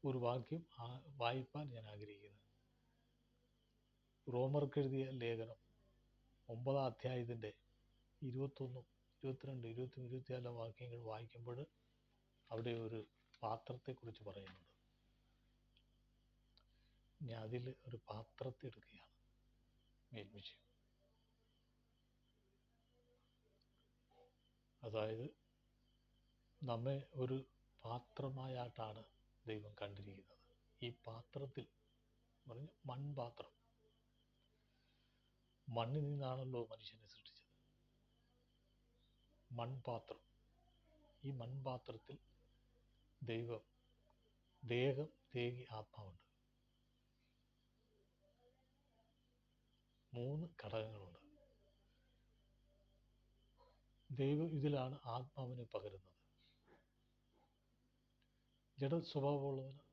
ഒരു വാക്യം വായിപ്പാൻ ഞാൻ ആഗ്രഹിക്കുന്നത്. റോമർക്കെഴുതിയ ലേഖനം 9-ാം അധ്യായത്തിൻ്റെ 21, 22, 23, 24 വാക്യങ്ങൾ വായിക്കുമ്പോൾ അവിടെ ഒരു പാത്രത്തെക്കുറിച്ച് പറയുന്നുണ്ട്. ഞാൻ അതിൽ ഒരു പാത്രത്തെ എടുക്കുകയാണ് മേൽവിഷയം. അതായത് നമ്മെ ഒരു പാത്രമായിട്ടാണ് ദൈവം കണ്ടിരിക്കുന്നത്. ഈ പാത്രത്തിൽ പറഞ്ഞ മൺപാത്രം, മണ്ണിൽ നിന്നാണല്ലോ മനുഷ്യനെ സൃഷ്ടിച്ചത്. മൺപാത്രം. ഈ മൺപാത്രത്തിൽ ദൈവം ദേഹം, ദേഹി, ആത്മാവുണ്ട്. 3 ഘടകങ്ങളുണ്ട്. ദൈവം ഇതിലാണ് ആത്മാവിനെ പകരുന്നത്. ജഡ സ്വഭാവമുള്ളവന്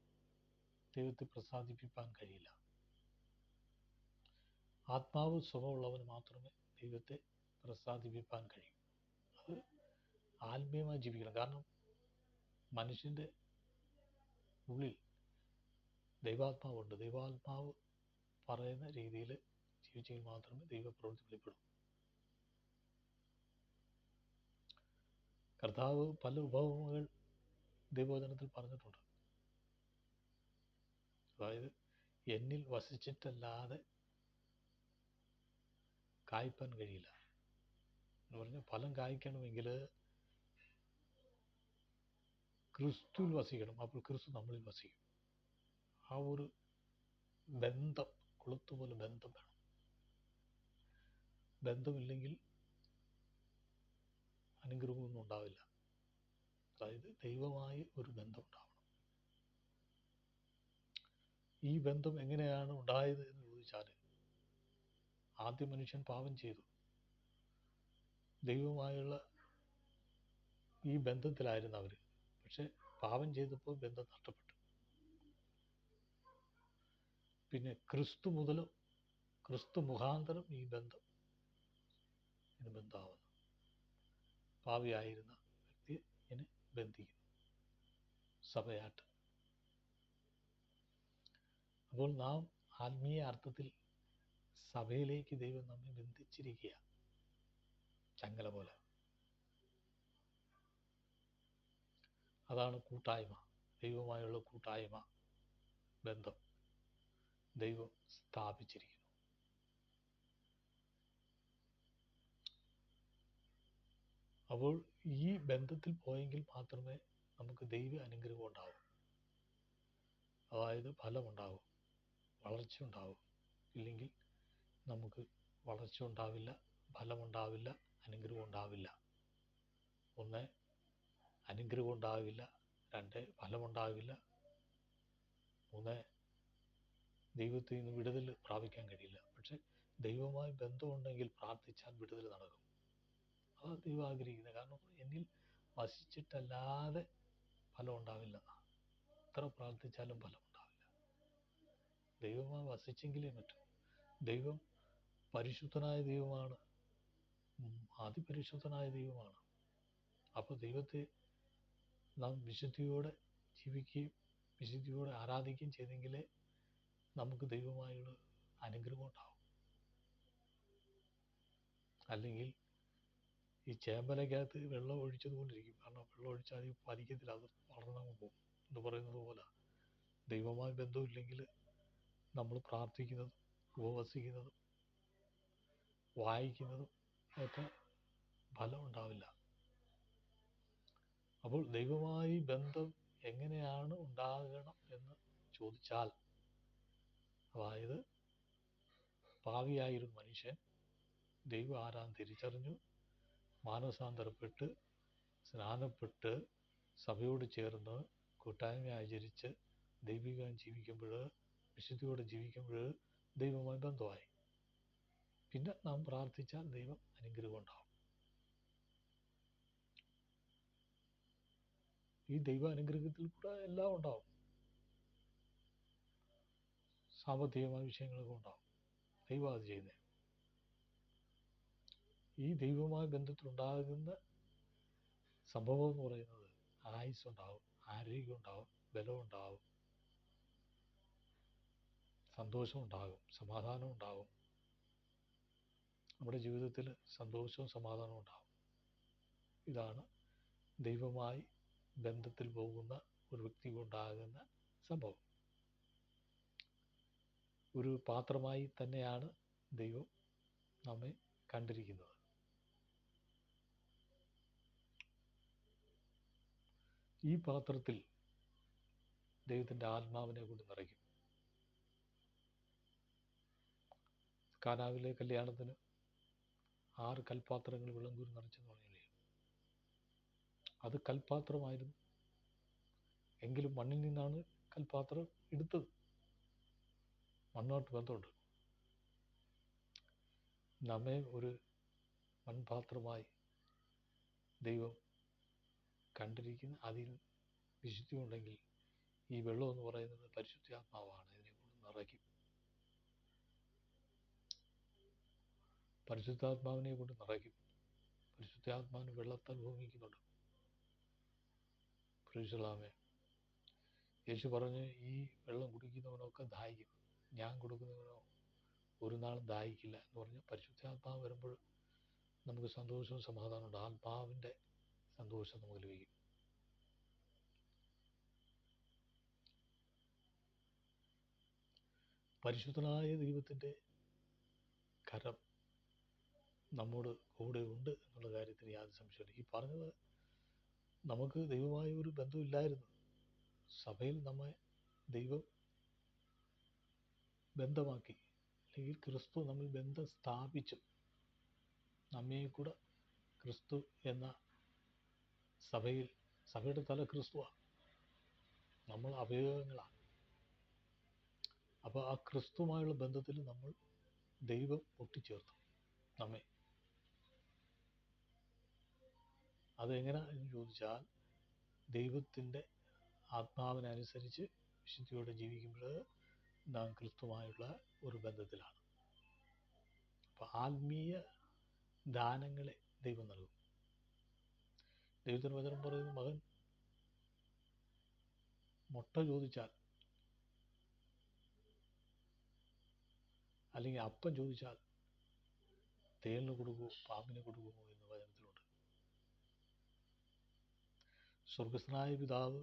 ദൈവത്തെ പ്രസാദിപ്പിക്കാൻ കഴിയില്ല. ആത്മാവ് സ്വഭാവമുള്ളവന് മാത്രമേ ദൈവത്തെ പ്രസാദിപ്പിക്കാൻ കഴിയൂ. അത് ആത്മീയമായി ജീവിക്കണം. കാരണം മനുഷ്യൻ്റെ ഉള്ളിൽ ദൈവാത്മാവുണ്ട്. ദൈവാത്മാവ് പറയുന്ന രീതിയിൽ ജീവിച്ചെങ്കിൽ മാത്രമേ ദൈവപ്രവൃത്തി വെളിപ്പെടൂ. കർത്താവ് പല ഉപമകൾ ദൈവവചനത്തിൽ പറഞ്ഞിട്ടുണ്ട്. അതായത് എന്നിൽ വസിച്ചിട്ടല്ലാതെ കായ്പാൻ കഴിയില്ല എന്ന് പറഞ്ഞ് ഫലം കായ്ക്കണമെങ്കിൽ ക്രിസ്തുവിൽ വസിക്കണം. അപ്പോൾ ക്രിസ്തു നമ്മളിൽ വസിക്കും. ആ ഒരു ബന്ധം, കൊളുത്തുപോലെ ബന്ധം വേണം. ബന്ധമില്ലെങ്കിൽ അനുഗ്രഹമൊന്നും ഉണ്ടാവില്ല. അതായത് ദൈവമായി ഒരു ബന്ധം ഉണ്ടാവണം. ഈ ബന്ധം എങ്ങനെയാണ് ഉണ്ടായത് എന്ന് ചോദിച്ചാൽ, ആദ്യ മനുഷ്യൻ പാപം ചെയ്തു. ദൈവവുമായുള്ള ഈ ബന്ധത്തിലായിരുന്നു അവർ. പക്ഷെ പാപം ചെയ്തപ്പോൾ ബന്ധം നഷ്ടപ്പെട്ടു. പിന്നെ ക്രിസ്തു മുതലും ക്രിസ്തു മുഖാന്തരം ഈ ബന്ധം ബന്ധമാവുന്നു. പാപിയായിരുന്ന വ്യക്തി ഇനി ബന്ധിക്കുന്നു സഭയായിട്ട്. അപ്പോൾ നാം ആത്മീയ അർത്ഥത്തിൽ സഭയിലേക്ക് ദൈവം നമ്മെ ബന്ധിച്ചിരിക്കുക, ചങ്ങല പോലെ. അതാണ് കൂട്ടായ്മ, ദൈവവുമായുള്ള കൂട്ടായ്മ, ബന്ധം ദൈവം സ്ഥാപിച്ചിരിക്കുന്നു. അപ്പോൾ ഈ ബന്ധത്തിൽ പോയെങ്കിൽ മാത്രമേ നമുക്ക് ദൈവ അനുഗ്രഹം ഉണ്ടാവും. അതായത് ഫലമുണ്ടാവും, വളർച്ച ഉണ്ടാവും. ഇല്ലെങ്കിൽ നമുക്ക് വളർച്ച ഉണ്ടാവില്ല, ഫലമുണ്ടാവില്ല, അനുഗ്രഹം ഉണ്ടാവില്ല. 1, അനുഗ്രഹം ഉണ്ടാവില്ല. 2, ഫലമുണ്ടാവില്ല. 3, ദൈവത്തിൽ നിന്ന് വിടുതൽ പ്രാപിക്കാൻ കഴിയില്ല. പക്ഷെ ദൈവവുമായി ബന്ധമുണ്ടെങ്കിൽ പ്രാർത്ഥിച്ചാൽ വിടുതൽ നടക്കും. അതാണ് ദൈവം ആഗ്രഹിക്കുന്നത്. കാരണം എന്നിൽ വസിച്ചിട്ടല്ലാതെ ഫലം ഉണ്ടാവില്ലെന്നാണ്. എത്ര പ്രാർത്ഥിച്ചാലും ഫലം ഉണ്ടാവില്ല. ദൈവമായി വസിച്ചെങ്കിലേ പറ്റൂ. ദൈവം പരിശുദ്ധനായ ദൈവമാണ്, അതിപരിശുദ്ധനായ ദൈവമാണ്. അപ്പോൾ ദൈവത്തെ നാം വിശുദ്ധിയോടെ ജീവിക്കുകയും വിശുദ്ധിയോടെ ആരാധിക്കുകയും ചെയ്തെങ്കിലേ നമുക്ക് ദൈവമായുള്ള അനുഗ്രഹം ഉണ്ടാവും. അല്ലെങ്കിൽ ഈ ചേമ്പലക്കകത്ത് വെള്ളം ഒഴിച്ചതുകൊണ്ടിരിക്കും. കാരണം വെള്ളം ഒഴിച്ചാൽ അത് പതിക്കത്തില്ല, അത് വളർന്നങ്ങ് പോകും എന്ന് പറയുന്നത് പോലെ ദൈവമായി ബന്ധമില്ലെങ്കിൽ നമ്മൾ പ്രാർത്ഥിക്കുന്നതും ഉപവസിക്കുന്നതും വായിക്കുന്നതും ഒക്കെ ഫലം ഉണ്ടാവില്ല. അപ്പോൾ ദൈവമായി ബന്ധം എങ്ങനെയാണ് ഉണ്ടാകണം എന്ന് ചോദിച്ചാൽ, അതായത് പാപിയായൊരു മനുഷ്യൻ ദൈവ ആരാധന തിരിച്ചറിഞ്ഞു, മാനസാന്തരപ്പെട്ട് സ്നാനപ്പെട്ട് സഭയോട് ചേർന്ന് കൂട്ടായ്മ ആചരിച്ച് ദൈവികം ജീവിക്കുമ്പോൾ, വിശുദ്ധിയോടെ ജീവിക്കുമ്പോൾ ദൈവമായി ബന്ധമായി. പിന്നെ നാം പ്രാർത്ഥിച്ചാൽ ദൈവം അനുഗ്രഹം ഉണ്ടാവും. ഈ ദൈവ അനുഗ്രഹത്തിൽ കൂടെ എല്ലാം ഉണ്ടാവും. സാമ്പത്തികമായ വിഷയങ്ങളൊക്കെ ഉണ്ടാവും. ദൈവം അത് ചെയ്യുന്നത്. ഈ ദൈവമായ ബന്ധത്തിലുണ്ടാകുന്ന സംഭവം എന്ന് പറയുന്നത് ആയുസ്സുണ്ടാവും, ആരോഗ്യം ഉണ്ടാവും, ബലം ഉണ്ടാവും, സന്തോഷമുണ്ടാകും, സമാധാനമുണ്ടാകും. നമ്മുടെ ജീവിതത്തിൽ സന്തോഷവും സമാധാനവും ഉണ്ടാകും. ഇതാണ് ദൈവമായി ബന്ധത്തിൽ പോകുന്ന ഒരു വ്യക്തിക്കുണ്ടാകുന്ന സംഭവം. ഒരു പാത്രമായി തന്നെയാണ് ദൈവം നമ്മെ കണ്ടിരിക്കുന്നത്. ഈ പാത്രത്തിൽ ദൈവത്തിൻ്റെ ആത്മാവിനെ കൊണ്ട് നിറയ്ക്കും. കാനാവിലെ കല്യാണത്തിന് 6 കൽപ്പാത്രങ്ങൾ വിളമ്പൂരി നിറച്ചെന്ന് പറഞ്ഞില്ലേ? അത് കൽപ്പാത്രമായിരുന്നു. എങ്കിലും മണ്ണിൽ നിന്നാണ് കൽപ്പാത്രം എടുത്തത്. മണ്ണോട്ട് ബന്ധമുണ്ട്. നമ്മെ ഒരു മൺപാത്രമായി ദൈവം കണ്ടിരിക്കുന്ന, അതിൽ വിശുദ്ധി ഉണ്ടെങ്കിൽ ഈ വെള്ളം എന്ന് പറയുന്നത് പരിശുദ്ധാത്മാവാണ്. ഇതിനെക്കൊണ്ട് നിറയ്ക്കും. പരിശുദ്ധാത്മാവിനെ കൊണ്ട് നിറയ്ക്കും. പരിശുദ്ധാത്മാവിന് വെള്ളത്താൽ ഭൂമിക്കുന്നുണ്ട്. പ്രൈസലാമേ. യേശു പറഞ്ഞ്, ഈ വെള്ളം കുടിക്കുന്നവനൊക്കെ ദാഹിക്കും, ഞാൻ കൊടുക്കുന്നവനോ ഒരു നാളും ദാഹിക്കില്ല എന്ന് പറഞ്ഞ് പരിശുദ്ധാത്മാവ് വരുമ്പോൾ നമുക്ക് സന്തോഷവും സമാധാനമുണ്ട്. ആത്മാവിൻ്റെ സന്തോഷം നമുക്ക് ലഭിക്കും. പരിശുദ്ധനായ ദൈവത്തിൻ്റെ കരം നമ്മോട് കൂടെ ഉണ്ട് എന്നുള്ള കാര്യത്തിന് യാതൊരു സംശയമില്ല. ഈ പറഞ്ഞത് നമുക്ക് ദൈവമായ ഒരു ബന്ധമില്ലായിരുന്നു. സഭയിൽ നമ്മെ ദൈവം ബന്ധമാക്കി, അല്ലെങ്കിൽ ക്രിസ്തു നമ്മൾ ബന്ധം സ്ഥാപിച്ചു. നമ്മെ കൂടെ ക്രിസ്തു എന്ന സഭയിൽ, സഭയുടെ തല ക്രിസ്തുവാണ്, നമ്മൾ അവയവങ്ങളാണ്. അപ്പോൾ ആ ക്രിസ്തുവുമായുള്ള ബന്ധത്തിൽ നമ്മൾ ദൈവം ഒട്ടിച്ചേർത്തു നമ്മെ. അതെങ്ങനെ എന്ന് ചോദിച്ചാൽ, ദൈവത്തിൻ്റെ ആത്മാവിനനുസരിച്ച് വിശുദ്ധിയോടെ ജീവിക്കുമ്പോൾ നാം ക്രിസ്തുവുമായുള്ള ഒരു ബന്ധത്തിലാണ്. അപ്പോൾ ആത്മീയ ദാനങ്ങളെ ദൈവം നൽകും. ദൈവത്തിന് വചനം പറയുന്ന, മകൻ മുട്ട ചോദിച്ചാൽ അല്ലെങ്കിൽ അപ്പം ചോദിച്ചാൽ തേളിന് കൊടുക്കുമോ പാമ്പിന് കൊടുക്കുമോ എന്ന് വചനത്തിലുണ്ട്. സ്വർഗസ്നായ പിതാവ്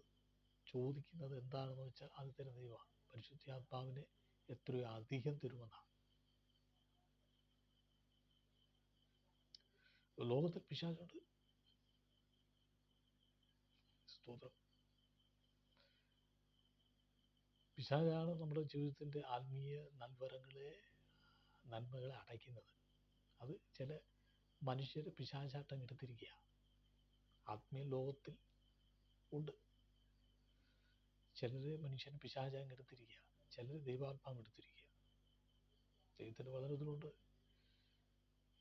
ചോദിക്കുന്നത് എന്താണെന്ന് വെച്ചാൽ അത് തരുന്ന ദൈവമാണ്. പരിശുദ്ധാത്മാവിനെ എത്രയോ അധികം തരുമെന്നാണ്. ലോകത്തിൽ പിശാചുണ്ട്. സ്തോത്രം. പിശാചാണ് നമ്മുടെ ജീവിതത്തിൻ്റെ ആത്മീയ നന്മകളെ അടയ്ക്കുന്നത്. അത് ചില മനുഷ്യർ പിശാചാട്ടം എടുത്തിരിക്കുക. ആത്മീയ ലോകത്തിൽ ഉണ്ട്. ചിലർ മനുഷ്യൻ പിശാചാട്ടം എടുത്തിരിക്കുക, ചിലർ ദൈവാത്മാവ് എടുത്തിരിക്കുക. ദൈവത്തിൻ്റെ വചനത്തിലുണ്ട്,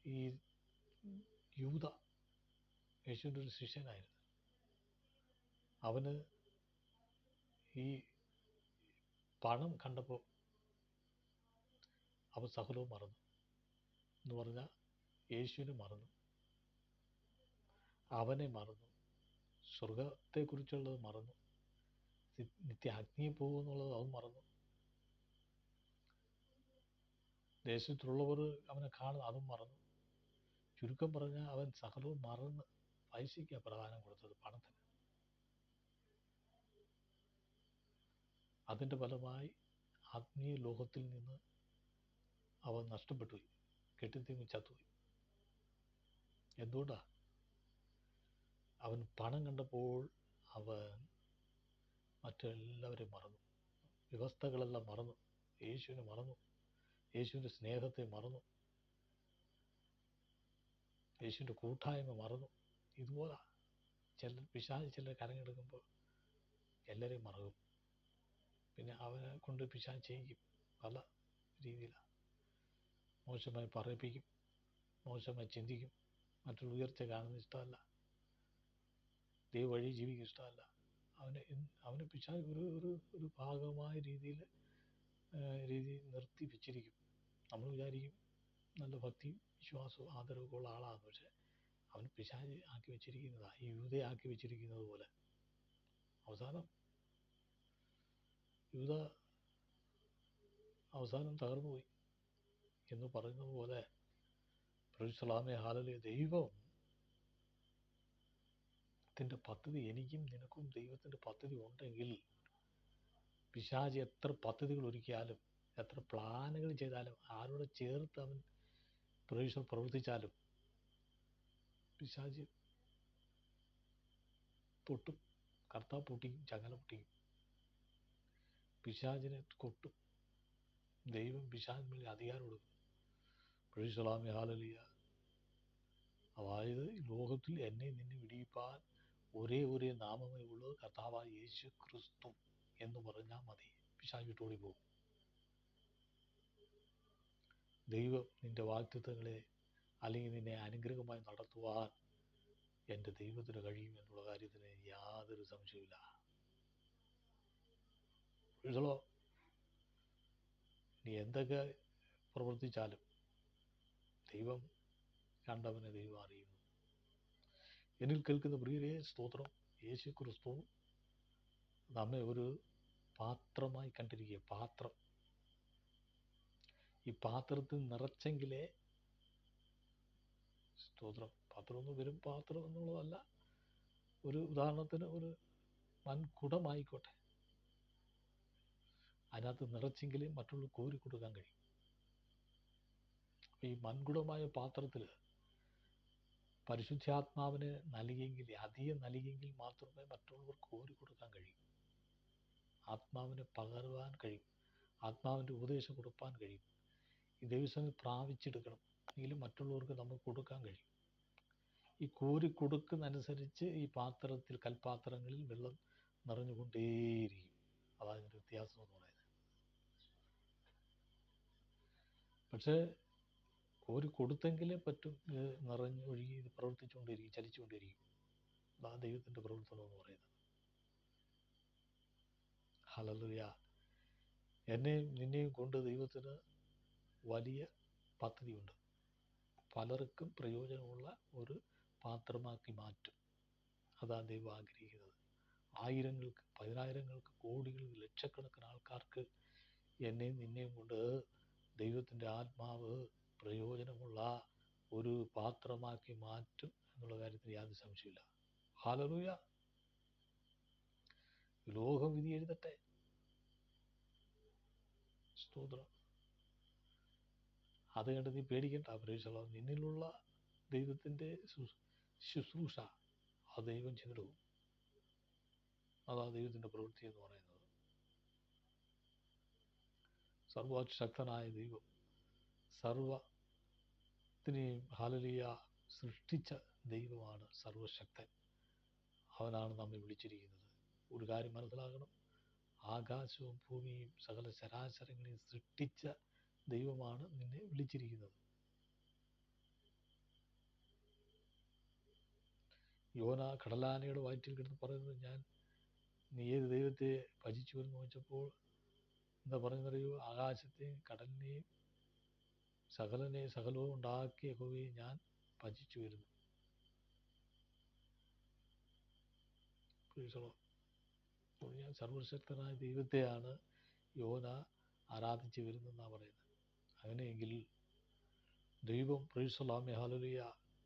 ഈ യൂദ യേശുവിൻ്റെ ഒരു ശിഷ്യനായിരുന്നു. അവന് ഈ പണം കണ്ടപ്പോൾ അവൻ സകലവും മറന്നു. എന്ന് പറഞ്ഞാൽ യേശുവിനെ മറന്നു, അവനെ മറന്നു, സ്വർഗത്തെക്കുറിച്ചുള്ളത് മറന്നു, നിത്യ അഗ്നിയിൽ പോകുമെന്നുള്ളത് അവൻ മറന്നു. ദേശത്തുള്ളവർ അവനെ കാണും, അതും മറന്നു. ചുരുക്കം പറഞ്ഞാൽ അവൻ സകലവും മറന്ന് പൈസയ്ക്ക് പ്രധാനം കൊടുത്തത്, പണത്തിന്. അതിൻ്റെ ഫലമായി ആത്മീയ ലോകത്തിൽ നിന്ന് അവൻ നഷ്ടപ്പെട്ടുപോയി, കെട്ടിത്തീങ്ങി ചത്തുപോയി. എന്തുകൊണ്ടാണ്? അവൻ പണം കണ്ടപ്പോൾ അവൻ മറ്റെല്ലാവരെയും മറന്നു, വ്യവസ്ഥകളെല്ലാം മറന്നു, യേശുവിനെ മറന്നു, യേശുവിൻ്റെ സ്നേഹത്തെ മറന്നു, യേശുവിൻ്റെ കൂട്ടായ്മ മറന്നു. ഇതുപോലെ ചിലർ കരഞ്ഞെടുക്കുമ്പോൾ എല്ലാവരെയും മറക്കും. പിന്നെ അവനെ കൊണ്ട് പിശാച് ചെയ്യിക്കും, പല രീതിയിലാണ്. മോശമായി പറയിപ്പിക്കും, മോശമായി ചിന്തിക്കും, മറ്റുള്ള ഉയർച്ച കാണുന്നത് ഇഷ്ടമല്ല, ദൈവ വഴി ജീവിക്കാൻ ഇഷ്ടമല്ല. അവനെ പിശാച് ഒരു ഭാഗമായ രീതിയിൽ നിർത്തി വെച്ചിരിക്കും. നമ്മൾ വിചാരിക്കും നല്ല ഭക്തിയും വിശ്വാസവും ആദരവൊക്കെ ഉള്ള ആളാണ്, പക്ഷെ അവൻ പിശാച് ആക്കി വെച്ചിരിക്കുന്നതാണ്, ഈ യൂദയാക്കി വെച്ചിരിക്കുന്നത് പോലെ. അവസാനം യൂദ അവസാനം തകർന്നുപോയി എന്ന് പറയുന്നത് പോലെ പ്രൈസ്തലോമേ ഹല്ലേലൂയ. ദൈവത്തിൻ്റെ പദ്ധതി എനിക്കും നിനക്കും ദൈവത്തിൻ്റെ പദ്ധതി ഉണ്ടെങ്കിൽ പിശാച് എത്ര പദ്ധതികൾ ഒരുക്കിയാലും എത്ര പ്ലാനുകൾ ചെയ്താലും ആരോടെ ചേർത്ത് അവൻ പ്രവർത്തിച്ചാലും പിശാച് പൊട്ടും. കർത്താവ് പൊട്ടിക്കും, ചങ്ങല പൊട്ടിക്കും, പിശാചിനെ കൊട്ടും. ദൈവം പിശാചിന് അധികാരം കൊടുക്കും. പ്രൈസ്തലോമേ ഹല്ലേലൂയ. അതായത് ലോകത്തിൽ എന്നെ നിന്നെ വിടിയിപ്പാൻ ഒരേ നാമമേ ഉള്ളത്, കർത്താവായ യേശു ക്രിസ്തു എന്ന് പറഞ്ഞാൽ മതി. പിശാച് വിട്ടോടി പോകും. ദൈവം നിന്റെ വാഗ്ദത്തങ്ങളെ അല്ലെങ്കിൽ നിന്നെ അനുഗ്രഹമായി നടത്തുവാൻ എൻ്റെ ദൈവത്തിന് കഴിയും എന്നുള്ള കാര്യത്തിന് യാതൊരു സംശയമില്ല. നീ എന്തൊക്കെ പ്രവർത്തിച്ചാലും ദൈവം കണ്ടവനെ ദൈവം അറിയുന്നു. എന്നിൽ കേൾക്കുന്ന പ്രിയരേ, സ്തോത്രം. യേശു ക്രിസ്തു നമ്മെ ഒരു പാത്രമായി കണ്ടിരിക്കുക. പാത്രം. ഈ പാത്രത്തിൽ നിറച്ചെങ്കിലേ, സ്തോത്രം, പാത്രമൊന്നും വെറും പാത്രം എന്നുള്ളതല്ല. ഒരു ഉദാഹരണത്തിന് ഒരു വൻകുടമായിക്കോട്ടെ, അതിനകത്ത് നിറച്ചെങ്കിലേ മറ്റുള്ള കോരി കൊടുക്കാൻ കഴിയും. ഈ മൺകുടമായ പാത്രത്തിൽ പരിശുദ്ധാത്മാവിന് അധികം നൽകിയെങ്കിൽ മാത്രമേ മറ്റുള്ളവർക്ക് കോരി കൊടുക്കാൻ കഴിയും. ആത്മാവിനെ പകരുവാൻ കഴിയും. ആത്മാവിൻ്റെ ഉപദേശം കൊടുക്കാൻ കഴിയും. ഈ ദൈവസന്നിധി പ്രാപിച്ചെടുക്കണം എങ്കിലും മറ്റുള്ളവർക്ക് നമുക്ക് കൊടുക്കാൻ കഴിയും. ഈ കോരി കൊടുക്കുന്നതനുസരിച്ച് ഈ പാത്രത്തിൽ, കൽപാത്രങ്ങളിൽ വെള്ളം നിറഞ്ഞുകൊണ്ടേയിരിക്കും. അതാണ് ഇതിൻ്റെ വ്യത്യാസം എന്ന് പറയുന്നത്. പക്ഷേ കോരി കൊടുത്തെങ്കിലേ പറ്റും. ഇത് നിറഞ്ഞൊഴുകി ഇത് പ്രവർത്തിച്ചുകൊണ്ടിരിക്കും, ചലിച്ചുകൊണ്ടിരിക്കും. അതാണ് ദൈവത്തിൻ്റെ പ്രവർത്തനം എന്ന് പറയുന്നത്. ഹല്ലേലൂയ. എന്നെയും നിന്നെയും കൊണ്ട് ദൈവത്തിന് വലിയ പദ്ധതിയുണ്ട്. പലർക്കും പ്രയോജനമുള്ള ഒരു പാത്രമാക്കി മാറ്റും. അതാണ് ദൈവം ആഗ്രഹിക്കുന്നത്. ആയിരങ്ങൾക്ക്, പതിനായിരങ്ങൾക്ക്, കോടികൾക്ക്, ലക്ഷക്കണക്കിന് ആൾക്കാർക്ക് എന്നെയും നിന്നെയും കൊണ്ട് ദൈവത്തിൻ്റെ ആത്മാവ് പ്രയോജനമുള്ള ഒരു പാത്രമാക്കി മാറ്റും എന്നുള്ള കാര്യത്തിൽ യാതൊരു സംശയമില്ല. ഹല്ലേലൂയ. ലോകം വിധി എഴുതട്ടെ. സ്തോത്രം. അത് കണ്ട് നീ പേടിക്കണ്ട. പ്രൈസ്. നിന്നിലുള്ള ദൈവത്തിൻ്റെ ശുശ്രൂഷ ആ ദൈവം ചെയ്തിടും. അതാ ദൈവത്തിൻ്റെ പ്രവൃത്തി എന്ന് പറയുന്നത്. സർവശക്തനായ ദൈവം സർവത്തിനെയും ഹല്ലേലൂയ സൃഷ്ടിച്ച ദൈവമാണ് സർവശക്തൻ. അവനാണ് നമ്മെ വിളിച്ചിരിക്കുന്നത്. ഒരു കാര്യം മനസ്സിലാക്കണം. ആകാശവും ഭൂമിയും സകല ചരാചരങ്ങളെയും സൃഷ്ടിച്ച ദൈവമാണ് നിന്നെ വിളിച്ചിരിക്കുന്നത്. യോന കടലാനയുടെ വയറ്റിൽ കിടന്ന് പറയുന്നത്, നീ ഏത് ദൈവത്തെ ഭജിച്ചു എന്ന് ചോദിച്ചപ്പോൾ എന്താ പറയുന്നറിയോ? ആകാശത്തെയും കടലിനെയും സകലവും ഉണ്ടാക്കിയ യഹോവയെ ഞാൻ ഭജിച്ചു വരുന്നു. ഞാൻ സർവശക്തനായ ദൈവത്തെയാണ് യോന ആരാധിച്ചു വരുന്നെന്നാണ് പറയുന്നത്. അങ്ങനെയെങ്കിൽ ദൈവം, പ്രൈസ്തലോമേ ഹല്ലേലൂയ,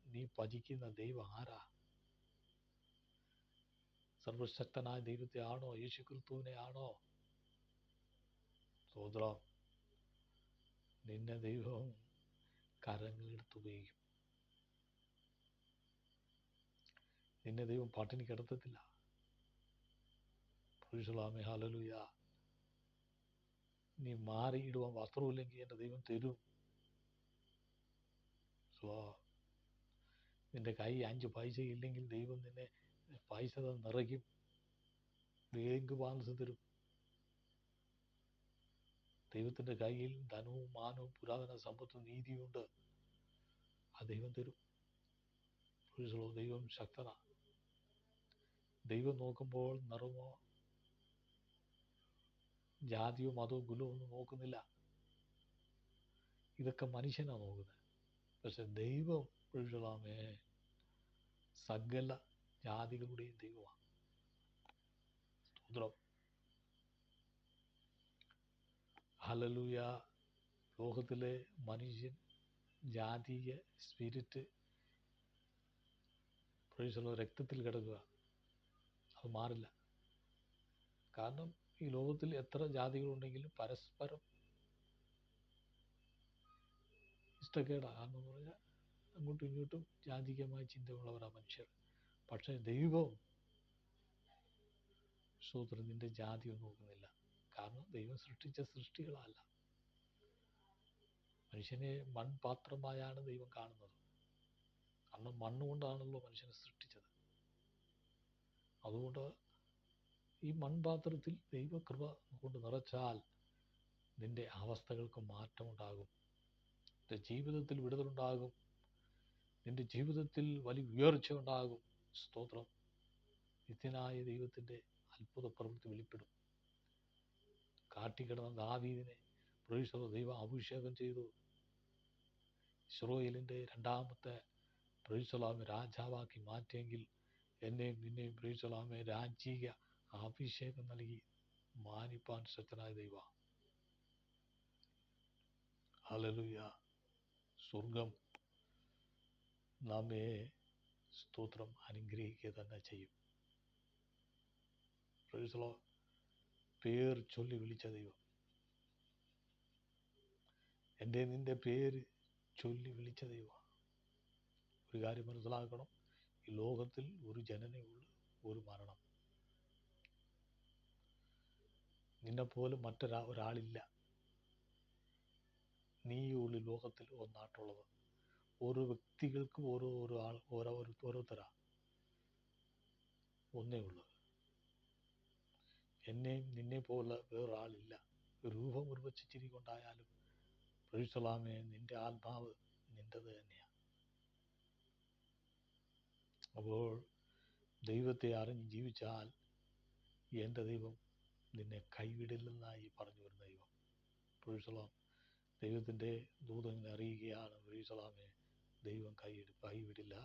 നീ ഭജിക്കുന്ന ദൈവം ആരാ? സർവശക്തനായ ദൈവത്തെ ആണോ? യേശു ക്രിസ്തുവിനെ ആണോ? സ്തോത്രം. നിന്നെ ദൈവം കരങ്ങളെടുത്ത് ഉപയോഗിക്കും. നിന്നെ ദൈവം പട്ടിണി കിടത്തത്തില്ല. പ്രൈസ്തലോമേ ഹല്ലേലൂയ. നീ മാറിയിടുവാൻ വസ്ത്രമില്ലെങ്കിൽ എൻ്റെ ദൈവം തരും. നിന്റെ കൈ 5 പൈസ ഇല്ലെങ്കിൽ ദൈവം നിന്നെ പൈസ നിറയ്ക്കും. ബാങ്ക് ബാലൻസ് തരും. ദൈവത്തിൻ്റെ കയ്യിൽ ധനവും മാനവും പുരാതന സമ്പത്തും നീതിയുണ്ട്. ആ ദൈവം തരും. ദൈവം ശക്തനാണ്. ദൈവം നോക്കുമ്പോൾ നിറമോ ജാതിയോ മതമോ കുലമോ ഒന്നും നോക്കുന്നില്ല. ഇതൊക്കെ മനുഷ്യനാണ് നോക്കുന്നത്. പക്ഷെ ദൈവം പ്രൈസ്തലോമേ സകല ജാതികളുടെയും ദൈവമാണ്. സ്തോത്രം. ഹല്ലേലൂയ. ലോകത്തിലെ മനുഷ്യൻ ജാതീയ സ്പിരിറ്റ് രക്തത്തിൽ കിടക്കുക. അത് മാറില്ല. കാരണം ഈ ലോകത്തിൽ എത്ര ജാതികളുണ്ടെങ്കിലും പരസ്പരം ഇഷ്ടക്കേടാണ്. കാരണം എന്ന് പറഞ്ഞാൽ അങ്ങോട്ടും ഇങ്ങോട്ടും ജാതികമായ ചിന്തയുള്ളവരാണ് മനുഷ്യർ. പക്ഷേ ദൈവം സ്തോത്രം നിന്റെ ജാതിയൊന്നും നോക്കുന്നില്ല. കാരണം ദൈവം സൃഷ്ടിച്ച സൃഷ്ടികളല്ല. മനുഷ്യനെ മൺപാത്രമായാണ് ദൈവം കാണുന്നത്. കാരണം മണ്ണുകൊണ്ടാണല്ലോ മനുഷ്യനെ സൃഷ്ടിച്ചത്. അതുകൊണ്ട് ഈ മൺപാത്രത്തിൽ ദൈവകൃപ കൊണ്ട് നിറച്ചാൽ നിന്റെ അവസ്ഥകൾക്ക് മാറ്റമുണ്ടാകും. നിന്റെ ജീവിതത്തിൽ വിടുതലുണ്ടാകും. നിന്റെ ജീവിതത്തിൽ വലിയ ഉയർച്ച ഉണ്ടാകും. സ്തോത്രം. നിത്യനായ ദൈവത്തിൻ്റെ അത്ഭുത പ്രവൃത്തി വെളിപ്പെടും. കാട്ടിക്കിടന്ന ദാവീദിനെ ദൈവം അഭിഷേകം ചെയ്തു. ഇസ്രായേലിൻ്റെ രണ്ടാമത്തെ രാജാവാക്കി മാറ്റിയെങ്കിൽ എന്നെയും നിന്നെയും രാജീക അഭിഷേകം നൽകി മാനിപ്പാൻ ശക്തനായ ദൈവ. ഹല്ലേലൂയ. സ്വർഗം നമ്മെ സ്തോത്രം അനുഗ്രഹിക്കുക തന്നെ ചെയ്യും. പേർ ചൊല്ലി വിളിച്ച ദൈവം, എൻ്റെ നിന്റെ പേര് ചൊല്ലി വിളിച്ച ദൈവം. ഒരു കാര്യം മനസ്സിലാക്കണം, ഈ ലോകത്തിൽ ഒരു ജനനയുള്ളൂ, ഒരു മരണം. നിന്നെപ്പോലെ ഒരാളില്ല. നീയുള്ള ലോകത്തിൽ ഒന്നാട്ടുള്ളത്. ഓരോ വ്യക്തികൾക്കും ഓരോരുത്തരാ. ഒന്നേ ഉള്ളൂ. എന്നെയും നിന്നെ പോലെ വേറൊരാളില്ല. രൂപം ഉറവച്ചിരി കൊണ്ടായാലും പ്രൈസലാമേ നിന്റെ ആത്മാവ് നിൻ്റെത് തന്നെയാണ്. അപ്പോൾ ദൈവത്തെ അറിഞ്ഞ് ജീവിച്ചാൽ എൻ്റെ ദൈവം നിന്നെ കൈവിടില്ലെന്നായി പറഞ്ഞു വരുന്ന ദൈവം. പ്രൈസലാം. ദൈവത്തിൻ്റെ ദൂതൻ അറിയുകയാണ്, പ്രൈസലാമേ ദൈവം കൈവിടില്ല.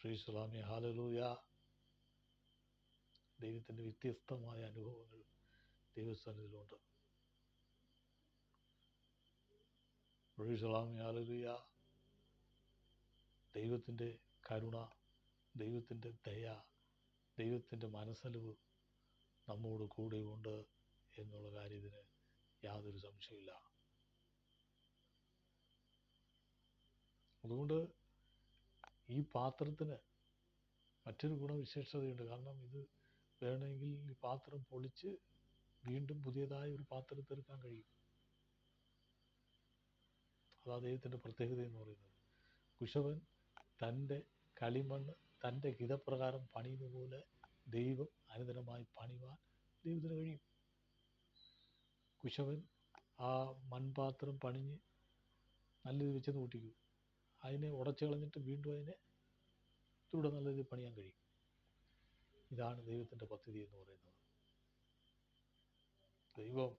പ്രൈസലാമേ. ഹല്ലേലൂയ. ദൈവത്തിൻ്റെ വ്യത്യസ്തമായ അനുഭവങ്ങൾ ദൈവസ്ഥാനത്തിലുണ്ട്. പ്രൈസലാമേ. ഹല്ലേലൂയ. ദൈവത്തിൻ്റെ കരുണ, ദൈവത്തിൻ്റെ ദയ, ദൈവത്തിൻ്റെ മനസ്സലിവ് നമ്മോട് കൂടെയുണ്ട് എന്നുള്ള കാര്യത്തിന് യാതൊരു സംശയമില്ല. അതുകൊണ്ട് ഈ പാത്രത്തിന് മറ്റൊരു ഗുണവിശേഷതയുണ്ട്. കാരണം ഇത് വേണമെങ്കിൽ ഈ പാത്രം പൊളിച്ച് വീണ്ടും പുതിയതായ ഒരു പാത്രം തീർക്കാൻ കഴിയും. അതാ ദൈവത്തിൻ്റെ പ്രത്യേകത എന്ന് പറയുന്നത്. കുശവൻ തൻ്റെ കളിമണ്ണ് തൻ്റെ ഹിതപ്രകാരം പണിയുന്ന പോലെ ദൈവം അനുദിനമായി പണിവാൻ ദൈവത്തിന് കഴിയും. കുശവൻ ആ മൺപാത്രം പണിഞ്ഞ് നല്ലത് വെച്ചെന്ന് കൂട്ടിക്കും. അതിനെ ഉടച്ചു കളഞ്ഞിട്ട് വീണ്ടും അതിനെ ഇത്തിലൂടെ നല്ലത് പണിയാൻ കഴിയും. ഇതാണ് ദൈവത്തിൻ്റെ പദ്ധതി എന്ന് പറയുന്നത്. ദൈവം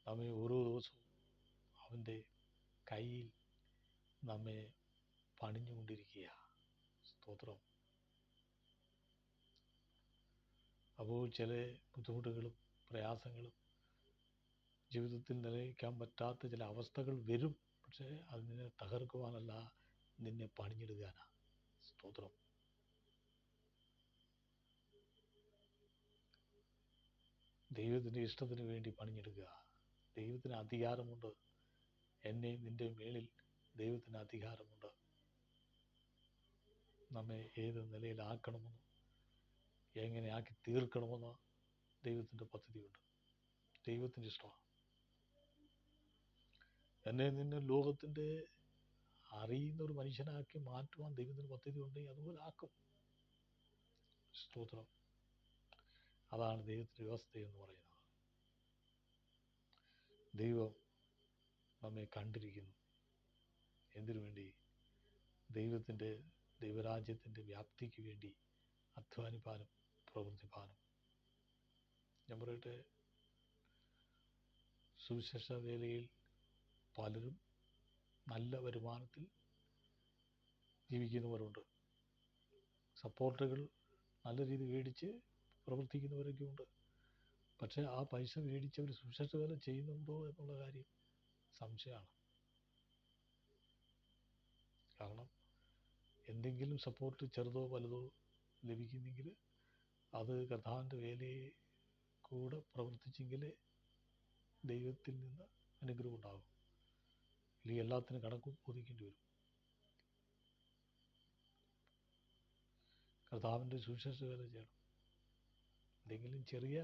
നമ്മെ ഓരോ ദിവസവും അവൻ്റെ കയ്യിൽ നമ്മെ പണിഞ്ഞുകൊണ്ടിരിക്കുക. സ്തോത്രം. അപ്പോൾ ചില ബുദ്ധിമുട്ടുകളും പ്രയാസങ്ങളും ജീവിതത്തിൽ നിലനിൽക്കാൻ പറ്റാത്ത ചില അവസ്ഥകൾ വരും. പക്ഷേ അത് നിന്നെ തകർക്കുവാനല്ല, നിന്നെ പണിഞ്ഞെടുക്കാനാണ്. സ്തോത്രം. ദൈവത്തിൻ്റെ ഇഷ്ടത്തിന് വേണ്ടി പണിഞ്ഞെടുക്കുക. ദൈവത്തിന് അധികാരമുണ്ട്. എന്നെ നിൻ്റെ മേളിൽ ദൈവത്തിന് അധികാരമുണ്ട്. നമ്മെ ഏത് നിലയിലാക്കണമെന്ന്, എങ്ങനെ ആക്കി തീർക്കണമെന്ന് ദൈവത്തിൻ്റെ പദ്ധതിയുണ്ട്. ദൈവത്തിൻ്റെ ഇഷ്ടമാണ്. എന്നെ നിന്നെ ലോകത്തിൻ്റെ അറിയുന്ന ഒരു മനുഷ്യനാക്കി മാറ്റുവാൻ ദൈവത്തിൻ്റെ പദ്ധതി ഉണ്ടെങ്കിൽ അതുപോലെ ആക്കും. സ്തോത്രം. അതാണ് ദൈവത്തിൻ്റെ വ്യവസ്ഥ എന്ന് പറയുന്നത്. ദൈവം നമ്മെ കണ്ടിരിക്കുന്നു. എന്തിനു വേണ്ടി? ദൈവരാജ്യത്തിൻ്റെ വ്യാപ്തിക്ക് വേണ്ടി അധ്വാനിപ്പാനും പ്രവർത്തിപ്പാനും. ഞാൻ പറയട്ടെ, സുവിശേഷ വേലയിൽ പലരും നല്ല വരുമാനത്തിൽ ജീവിക്കുന്നവരുണ്ട്. സപ്പോർട്ടുകൾ നല്ല രീതി മേടിച്ച് പ്രവർത്തിക്കുന്നവരൊക്കെ ഉണ്ട്. പക്ഷേ ആ പൈസ മേടിച്ചവർ സുവിശേഷ വേല ചെയ്യുന്നുണ്ടോ എന്നുള്ള കാര്യം സംശയമാണ്. കാരണം എന്തെങ്കിലും സപ്പോർട്ട് ചെറുതോ വലുതോ ലഭിക്കുന്നെങ്കിൽ അത് കർത്താവിൻ്റെ വേലയെ കൂടെ പ്രവർത്തിച്ചെങ്കിലേ ദൈവത്തിൽ നിന്ന് അനുഗ്രഹം ഉണ്ടാകും. അല്ലെങ്കിൽ എല്ലാത്തിനും കണക്ക് ബോധിക്കേണ്ടി വരും. കർത്താവിൻ്റെ സുവിശേഷ വേല ചെയ്യണം. എന്തെങ്കിലും ചെറിയ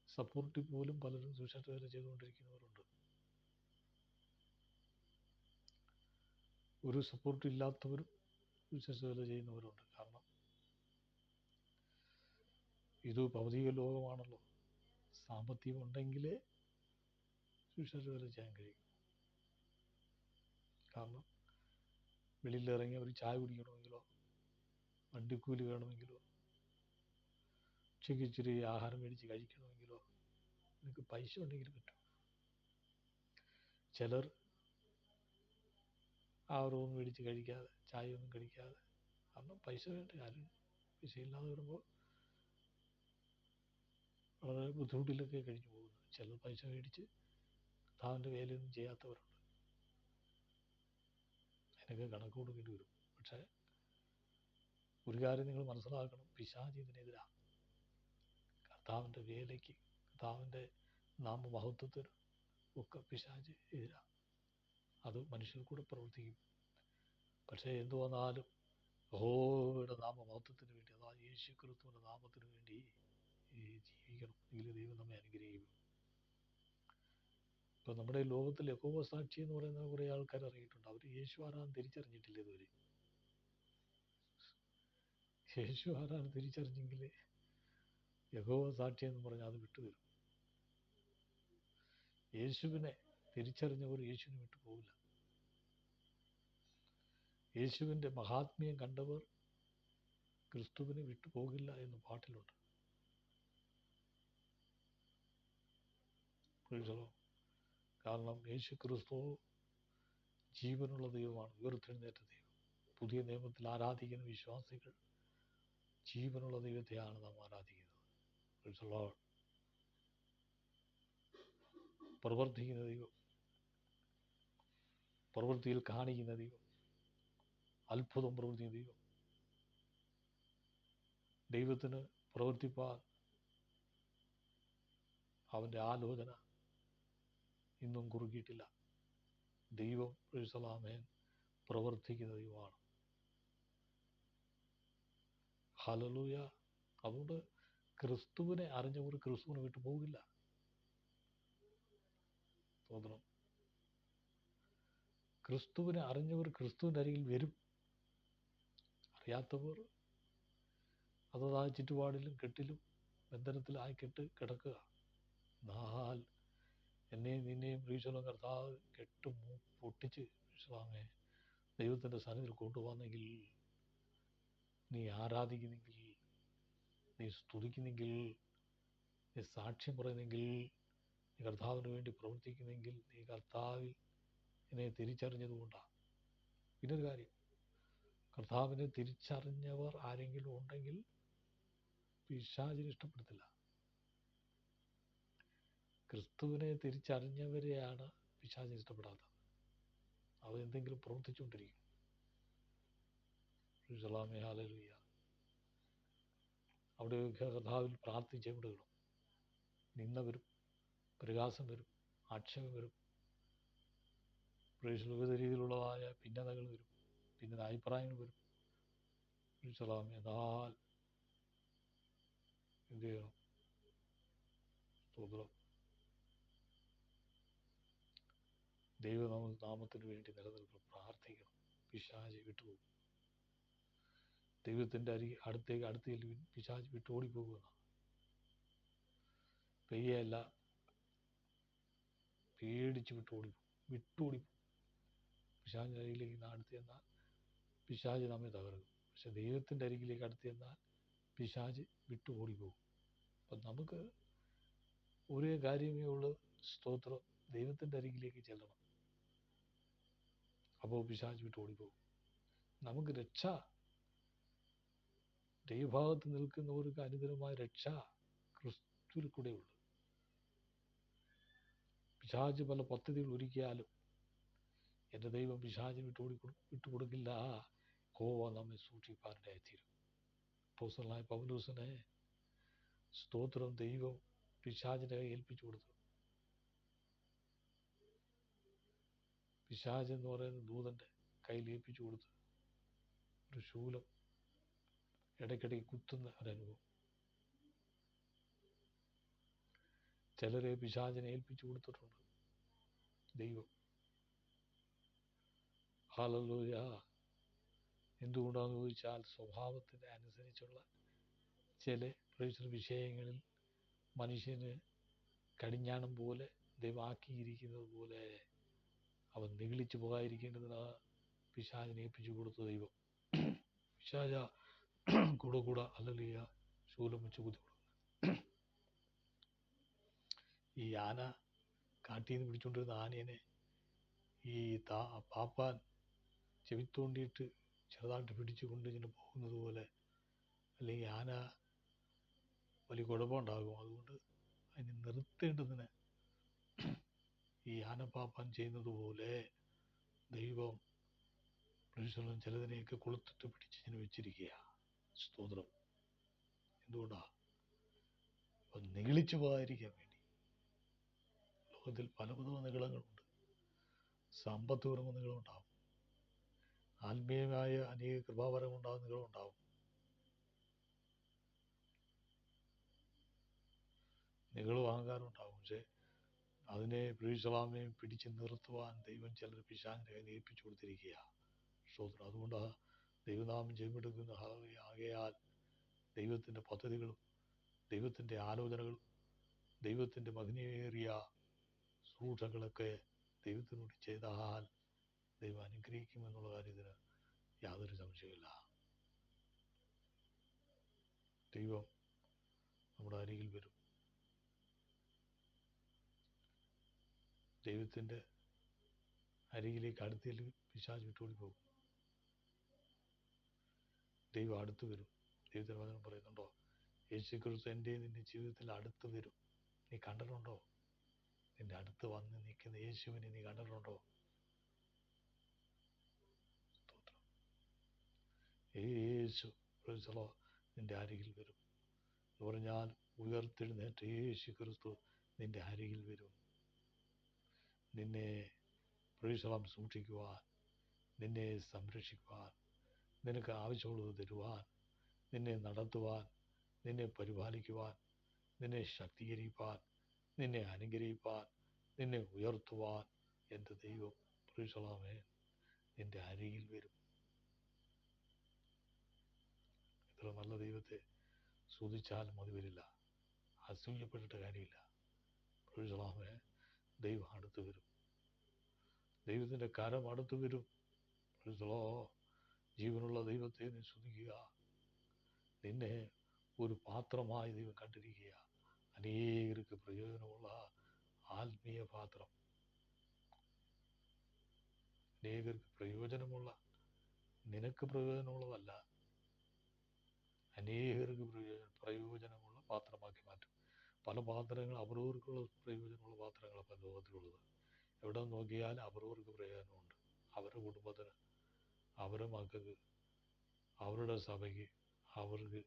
സപ്പോർട്ടിൽ പോലും പലരും സുവിശേഷ വേല ചെയ്തുകൊണ്ടിരിക്കുന്നവരുണ്ട്. ഒരു സപ്പോർട്ട് ഇല്ലാത്തവരും സുവിശേഷ വേല ചെയ്യുന്നവരുണ്ട്. കാരണം ഇത് ഭൗതിക ലോകമാണല്ലോ. സാമ്പത്തികം ഉണ്ടെങ്കിലേ സുവിശേഷ വേല ചെയ്യാൻ കഴിയും. കാരണം വെളിയിലിറങ്ങി ഒരു ചായ കുടിക്കണമെങ്കിലോ വണ്ടിക്കൂലി വേണമെങ്കിലോ ഉച്ചയ്ക്ക് ഇച്ചിരി ആഹാരം മേടിച്ച് കഴിക്കണമെങ്കിലോ നിങ്ങൾക്ക് പൈസ ഉണ്ടെങ്കിൽ പറ്റും. ചിലർ ആഹാരമൊന്നും മേടിച്ച് കഴിക്കാതെ ചായയൊന്നും കഴിക്കാതെ, കാരണം പൈസ വേണ്ട. ആരും പൈസ ഇല്ലാതെ വരുമ്പോൾ വളരെ ബുദ്ധിമുട്ടിലൊക്കെ കഴിഞ്ഞു പോകുന്നു. ചിലർ പൈസ മേടിച്ച് കർത്താവിൻ്റെ വേലയൊന്നും ചെയ്യാത്തവരുണ്ട്. അതിനൊക്കെ കണക്ക് കൊടുക്കേണ്ടി വരും. പക്ഷേ ഒരു കാര്യം നിങ്ങൾ മനസ്സിലാക്കണം, പിശാച് ഇതിനെതിരാണ്. കർത്താവിൻ്റെ വേലയ്ക്ക്, കർത്താവിൻ്റെ നാമമഹത്വത്തിന് ഒക്കെ പിശാച് എതിരാണ്. അത് മനുഷ്യർ കൂടെ പ്രവർത്തിക്കും. പക്ഷേ എന്തു വന്നാലും യഹോവയുടെ നാമമഹത്വത്തിന് വേണ്ടി, അതാ യേശു ക്രിസ്തുവിൻ്റെ നാമത്തിന് വേണ്ടി ജീവിക്കണം. എങ്കിൽ ദൈവം നമ്മെ അനുഗ്രഹിക്കും. ഇപ്പം നമ്മുടെ ലോകത്തിൽ യഹോവ സാക്ഷി എന്ന് പറയുന്ന കുറേ ആൾക്കാർ ഇറങ്ങിയിട്ടുണ്ട്. അവർ യേശു ആരാന്ന് തിരിച്ചറിഞ്ഞിട്ടില്ല ഇതുവരെ. യേശു ആരാണ് തിരിച്ചറിഞ്ഞെങ്കിൽ യഹോവ സാക്ഷി എന്ന് പറഞ്ഞാൽ അത് വിട്ടുതരും. യേശുവിനെ തിരിച്ചറിഞ്ഞവർ യേശുവിനെ വിട്ടു പോകില്ല. യേശുവിൻ്റെ മഹാത്മ്യം കണ്ടവർ ക്രിസ്തുവിനെ വിട്ടുപോകില്ല എന്ന് പാട്ടിലുണ്ട്. കാരണം യേശു ക്രിസ്തു ജീവനുള്ള ദൈവമാണ്, ഉയർത്തെഴുന്നേറ്റ ദൈവം. പുതിയ നിയമത്തിൽ ആരാധിക്കുന്ന വിശ്വാസികൾ ജീവനുള്ള ദൈവത്തെയാണ് നാം ആരാധിക്കുന്നത്. പ്രവർത്തിക്കുന്ന ദൈവം, പ്രവൃത്തിയിൽ കാണിക്കുന്ന ദൈവം, അത്ഭുതം പ്രവർത്തിക്കുന്ന ദൈവം. ദൈവത്തിന് പ്രവർത്തിപ്പാൻ അവൻ്റെ ആലോചന ഇന്നും കുറുകിയിട്ടില്ല. ദൈവം യേശുവേ പ്രവർത്തിക്കുന്ന ദൈവമാണ്. ഹല്ലേലൂയ. അതുകൊണ്ട് ക്രിസ്തുവിനെ അറിഞ്ഞവർ ക്രിസ്തുവിനെ വിട്ടു പോകില്ല. തോന്നണം. ക്രിസ്തുവിനെ അറിഞ്ഞവർ ക്രിസ്തുവിൻ്റെ അരികിൽ വരും. അറിയാത്തവർ അതതായ ചുറ്റുപാടിലും കെട്ടിലും ബന്ധനത്തിലായി കിടക്കുക. എന്നാൽ എന്നെയും നിന്നെയും ഈശോയുടെ കർത്താവ് കെട്ടും പൊട്ടിച്ച് ഈശോമേ ദൈവത്തിൻ്റെ സന്നിധിയിൽ കൊണ്ടുവന്നെങ്കിൽ, നീ ആരാധിക്കുന്നെങ്കിൽ, നീ സ്തുതിക്കുന്നെങ്കിൽ, നീ സാക്ഷ്യം പറയുന്നെങ്കിൽ, നീ കർത്താവിന് വേണ്ടി പ്രവർത്തിക്കുന്നെങ്കിൽ, നീ കർത്താവിൽ എന്നെ തിരിച്ചറിഞ്ഞതുകൊണ്ടാണ്. പിന്നൊരു കാര്യം, കർത്താവിനെ തിരിച്ചറിഞ്ഞവർ ആരെങ്കിലും ഉണ്ടെങ്കിൽ പിശാചിനെ ഇഷ്ടപ്പെടത്തില്ല. ക്രിസ്തുവിനെ തിരിച്ചറിഞ്ഞവരെയാണ് പിശാചിന് ഇഷ്ടപ്പെടാത്തത്. അവർ എന്തെങ്കിലും പ്രവർത്തിച്ചുകൊണ്ടിരിക്കും. ഹല്ലേലൂയ. അവിടെയൊക്കെ കർത്താവിൽ പ്രാർത്ഥിച്ച് വിടുകണം. നിന്ന വരും, പ്രയാസം വരും, ആക്ഷേപം വരും, വിവിധ രീതിയിലുള്ളതായ ഭിന്നതകൾ വരും, ഭിന്നത അഭിപ്രായങ്ങൾ വരും. എന്നാൽ എന്ത് ചെയ്യണം? സ്തോത്രം. ദൈവനാമത്തിന് വേണ്ടി നിലനിൽക്കണം, പ്രാർത്ഥിക്കണം. പിശാച് വിട്ടുപോകും. ദൈവത്തിൻ്റെ അടുത്തേക്ക് പിശാച് വിട്ടോടിപ്പോകുമെന്നാണ്. പെയ്യല്ല, പേടിച്ച് വിട്ടോടിപ്പോകും. പിശാചിൻ്റെ അരികിലേക്ക് അടുത്ത് ചെന്നാൽ പിശാച് നമ്മെ തകർക്കും. പക്ഷെ ദൈവത്തിൻ്റെ അരികിലേക്ക് അടുത്ത് ചെന്നാൽ പിശാച് വിട്ടു ഓടിപ്പോകും. അപ്പം നമുക്ക് ഒരേ കാര്യമേ ഉള്ളൂ, സ്തോത്രം, ദൈവത്തിൻ്റെ അരികിലേക്ക് ചെല്ലണം. അപ്പോൾ പിശാച് വിട്ട് ഓടിപ്പോകും. നമുക്ക് രക്ഷ, ദൈവഭാഗത്ത് നിൽക്കുന്നവർക്ക് അനുദിനമായ രക്ഷ ക്രിസ്തുവിൽ കൂടെ ഉള്ളു. പിശാച് പല പദ്ധതികൾ ഒരുക്കിയാലും എൻ്റെ ദൈവം പിശാചിന് വിട്ടുകൊടുക്കില്ല. യഹോവ നമ്മെ സൂക്ഷിപ്പാനിടയായിത്തീരും. അപ്പോസ്തലനായ പൗലോസിനെ സ്തോത്രം ദൈവം പിശാചിനെ ഏൽപ്പിച്ചു കൊടുത്തു. പിശാച് എന്ന് പറയുന്ന ദൂതൻ്റെ കയ്യിൽ ഏൽപ്പിച്ചു കൊടുത്തു. ഒരു ശൂലം ഇടയ്ക്കിടയ്ക്ക് കുത്തുന്ന ഒരനുഭവം. ചിലരെ പിശാചിനെ ഏൽപ്പിച്ചു കൊടുത്തിട്ടുണ്ട് ദൈവം. ഹല്ലേലൂയ. എന്തുകൊണ്ടാണെന്ന് ചോദിച്ചാൽ സ്വഭാവത്തിന് അനുസരിച്ചുള്ള ചില വിഷയങ്ങളിൽ മനുഷ്യന് കടിഞ്ഞാണം പോലെ ദൈവമാക്കിയിരിക്കുന്നത് പോലെ അവൻ നിഗളിച്ചു പോകാതിരിക്കേണ്ടതിന് പിശാചിനെ ഏൽപ്പിച്ചു കൊടുത്തു ദൈവം. പിശാച കൂടെ ഹല്ലേലൂയ ശൂലം വെച്ച് കുത്തി കൊടുക്കുന്നു. ഈ ആന കാട്ടിൽ നിന്ന് പിടിച്ചുകൊണ്ടിരുന്ന ആനേനെ ഈ പാപ്പാൻ ചെവിത്തോണ്ടിയിട്ട് ചെറുതായിട്ട് പിടിച്ചുകൊണ്ട് ഇങ്ങനെ പോകുന്നത് പോലെ, അല്ലെങ്കിൽ ആന വലിയ കുഴപ്പമുണ്ടാകും. അതുകൊണ്ട് അതിനെ നിർത്തേണ്ടതിന് ഈ ആനപ്പാപ്പാൻ ചെയ്യുന്നത് പോലെ ദൈവം ചിലതിനെയൊക്കെ കൊളുത്തിട്ട് പിടിച്ച് വെച്ചിരിക്കുക. സ്തോത്രം. എന്തുകൊണ്ടാ? അപ്പം നിഗളിച്ചു പോകാതിരിക്കാൻ വേണ്ടി. ലോകത്തിൽ പല നിഗളങ്ങളുണ്ട്. സമ്പത്തുപരമായ നിഗളുണ്ടാവും, ആത്മീയമായ അനേക കൃപാവരം ഉണ്ടാകുന്ന നിഗളുണ്ടാവും. നിഗളും അഹങ്കാരം ഉണ്ടാവും. പക്ഷെ അതിനെ പ്രീശലാമയും പിടിച്ച് നിർത്തുവാൻ ദൈവം ചിലർ പിശാചിനെ കയ്യിൽ ഏൽപ്പിച്ചു കൊടുത്തിരിക്കുക. സ്തോത്രം. അതുകൊണ്ട് ദൈവനാമം ജയമെടുക്കുന്ന ആകയാൽ ദൈവത്തിൻ്റെ പദ്ധതികളും ദൈവത്തിൻ്റെ ആലോചനകളും ദൈവത്തിൻ്റെ മഹിമയേറിയ ശുശ്രൂഷകളൊക്കെ ദൈവത്തിനോട് ചെയ്താൽ ദൈവം അനുഗ്രഹിക്കുമെന്നുള്ള കാര്യത്തിന് യാതൊരു സംശയമില്ല. ദൈവം നമ്മുടെ അരികിൽ വരും. ദൈവത്തിൻ്റെ അരികിലേക്ക് അടുത്തിൽ പിശാച് വിട്ടോടി പോകും. ദൈവം അടുത്ത് വരും. ദൈവത്തിൻ്റെ വചനം പറയുന്നുണ്ടോ, യേശുക്രിസ്തു എൻ്റെ നിന്റെ ജീവിതത്തിൽ അടുത്ത് വരും. നീ കണ്ടിട്ടുണ്ടോ? നിന്റെ അടുത്ത് വന്ന് നിൽക്കുന്ന യേശുവിനെ നീ കണ്ടിട്ടുണ്ടോ? സ്തോത്രം. യേശു നിന്റെ അരികിൽ വരും എന്ന് പറഞ്ഞാൽ ഉയർത്തെഴുന്നേറ്റ യേശു ക്രിസ്തു നിന്റെ അരികിൽ വരും. നിന്നെ സൂക്ഷിക്കുവാൻ, നിന്നെ സംരക്ഷിക്കുവാൻ, നിനക്ക് ആവശ്യമുള്ളത് തരുവാൻ, നിന്നെ നടത്തുവാൻ, നിന്നെ പരിപാലിക്കുവാൻ, നിന്നെ ശക്തീകരിപ്പാൻ, നിന്നെ അനുഗ്രഹിപ്പാൻ, നിന്നെ ഉയർത്തുവാൻ എൻ്റെ ദൈവം നിന്റെ അരികിൽ വരും. ഇത്ര നല്ല ദൈവത്തെ സ്തുതിച്ചാലും മതി വരില്ല. അസൂയപ്പെട്ടിട്ട് കാര്യമില്ല. ദൈവം അടുത്ത് വരും. ദൈവത്തിൻ്റെ കരം അടുത്ത് വരും. ജീവനുള്ള ദൈവത്തെ നീ സ്തുതിക്കുക. നിന്നെ ഒരു പാത്രമായി ദൈവം കണ്ടിരിക്കുക. അനേകർക്ക് പ്രയോജനമുള്ള ആത്മീയ പാത്രം, അനേകർക്ക് പ്രയോജനമുള്ള, നിനക്ക് പ്രയോജനമുള്ളതല്ല, അനേകർക്ക് പ്രയോജനമുള്ള പാത്രമാക്കി മാറ്റും. പല പാത്രങ്ങൾ അവരവർക്കുള്ള പ്രയോജനമുള്ള പാത്രങ്ങളാണ് പല ലോകത്തിലുള്ളത്. എവിടെ നോക്കിയാലും അവരവർക്ക് പ്രയോജനമുണ്ട്. അവരുടെ കുടുംബത്തിന്, അവരുടെ മക്കൾക്ക്, അവരുടെ സഭയ്ക്ക് അവർക്ക്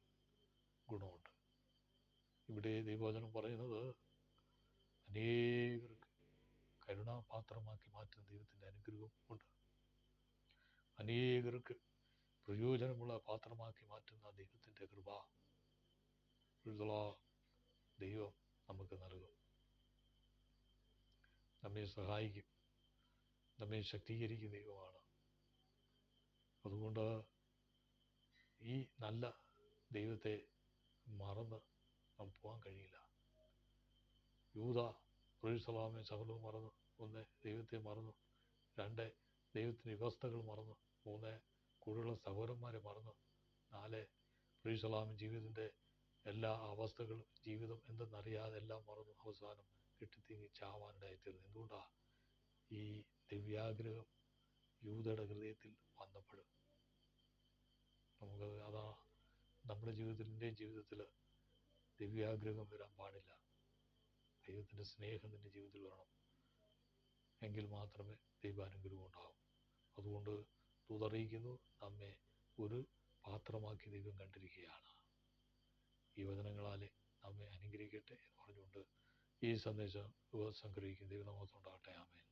ഗുണമുണ്ട്. ഇവിടെ ദൈവവചനം പറയുന്നത് അനേകർക്ക് കരുണാപാത്രമാക്കി മാറ്റുന്ന ദൈവത്തിൻ്റെ അനുഗ്രഹം ഉണ്ട്. അനേകർക്ക് പ്രയോജനമുള്ള പാത്രമാക്കി മാറ്റുന്ന ദൈവത്തിൻ്റെ കൃപ ദൈവം നമുക്ക് നൽകും. നമ്മെ സഹായിക്കും, നമ്മെ ശക്തീകരിക്കുന്ന ദൈവമാണ്. അതുകൊണ്ട് ഈ നല്ല ദൈവത്തെ മറന്ന് നമുക്ക് പോകാൻ കഴിയില്ല. യൂദ സകലവും മറന്നു. 1 ദൈവത്തെ മറന്നു. 2 ദൈവത്തിൻ്റെ വ്യവസ്ഥകൾ മറന്നു. 3 കൂടെയുള്ള സഹോദരന്മാരെ മറന്നു. 4 ജീവിതത്തിൻ്റെ എല്ലാ അവസ്ഥകളും, ജീവിതം എന്തെന്നറിയാതെ എല്ലാം മറന്നു. അവസാനം കെട്ടിത്തീങ്ങി ചാവാനിടയായിത്തീർന്നു. എന്തുകൊണ്ടാണ്? ഈ ദിവ്യാഗ്രഹം യൂദയുടെ ഹൃദയത്തിൽ വന്നപ്പോൾ. നമുക്ക് അതാ നമ്മുടെ ജീവിതത്തിൽ, എൻ്റെ ജീവിതത്തിൽ ദിവ്യാഗ്രഹം വരാൻ പാടില്ല. ദൈവത്തിൻ്റെ സ്നേഹം നിൻ്റെ ജീവിതത്തിൽ വരണം. എങ്കിൽ മാത്രമേ ദൈവാനുഗ്രഹം ഉണ്ടാകും. അതുകൊണ്ട് തൂതറിയിക്കുന്നു, നമ്മെ ഒരു പാത്രമാക്കി ദൈവം കണ്ടിരിക്കുകയാണ്. ഈ വചനങ്ങളാലെ നമ്മെ അനുഗ്രഹിക്കട്ടെ എന്ന് പറഞ്ഞുകൊണ്ട് ഈ സന്ദേശം സംഗ്രഹിക്കും. ദൈവനാമത്തിൽ ഉണ്ടാകട്ടെ. ആമേൻ.